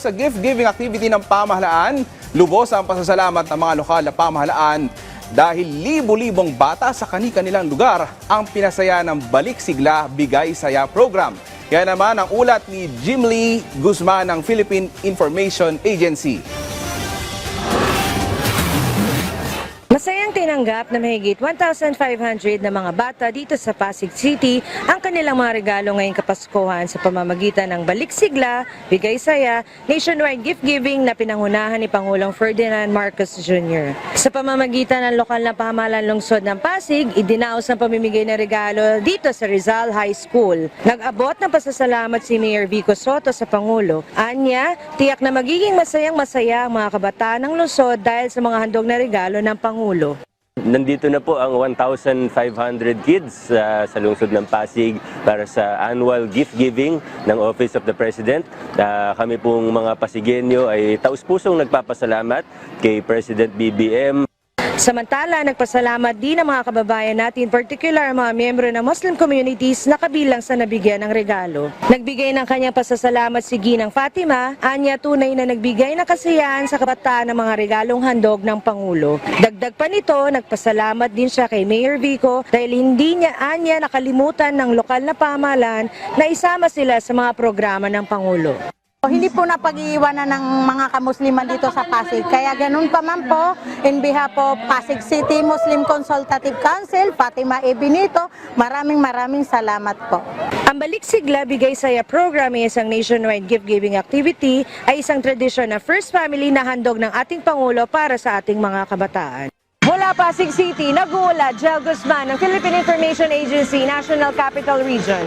sa gift-giving activity ng pamahalaan, lubos ang pasasalamat ng mga lokal na pamahalaan dahil libo-libong bata sa kani-kanilang lugar ang pinasaya ng Balik Sigla Bigay Saya program. Kaya naman ang ulat ni Jim Lee Guzman ng Philippine Information Agency. Masayang tinanggap na mahigit 1,500 na mga bata dito sa Pasig City ang kanilang mga regalo ngayong Kapaskuhan sa pamamagitan ng Balik Sigla, Bigay Saya, nationwide gift giving na pinangunahan ni Pangulong Ferdinand Marcos Jr. Sa pamamagitan ng lokal na pamahalaan lungsod ng Pasig, idinaos ang pamimigay ng regalo dito sa Rizal High School. Nag-abot ng pasasalamat si Mayor Vico Soto sa Pangulo. Anya, tiyak na magiging masayang-masaya ang mga kabataan ng lungsod dahil sa mga handog na regalo ng Pangulo. Nandito na po ang 1,500 kids sa lungsod ng Pasig para sa annual gift giving ng Office of the President. Kami pong mga Pasigenyo ay taus-pusong nagpapasalamat kay President BBM. Samantala, nagpasalamat din ang mga kababayan natin, particular ang mga miyembro ng Muslim communities na kabilang sa nabigyan ng regalo. Nagbigay ng kanyang pasasalamat si Ginang Fatima, anya tunay na nagbigay ng kasiyahan sa kabataan ng mga regalong handog ng Pangulo. Dagdag pa nito, nagpasalamat din siya kay Mayor Vico dahil hindi niya anya nakalimutan ng lokal na pamahalaan na isama sila sa mga programa ng Pangulo. Hindi po napag-iiwanan ng mga kamusliman dito sa Pasig. Kaya ganun pa man po, in behalf of Pasig City Muslim Consultative Council, Fatima E. Benito, maraming salamat po. Ang Balik Sigla Bigay Saya program ay isang nationwide gift-giving activity ay isang tradisyon na first family na handog ng ating Pangulo para sa ating mga kabataan. Mula Pasig City, nag-uulat Jel Guzman ng Philippine Information Agency, National Capital Region.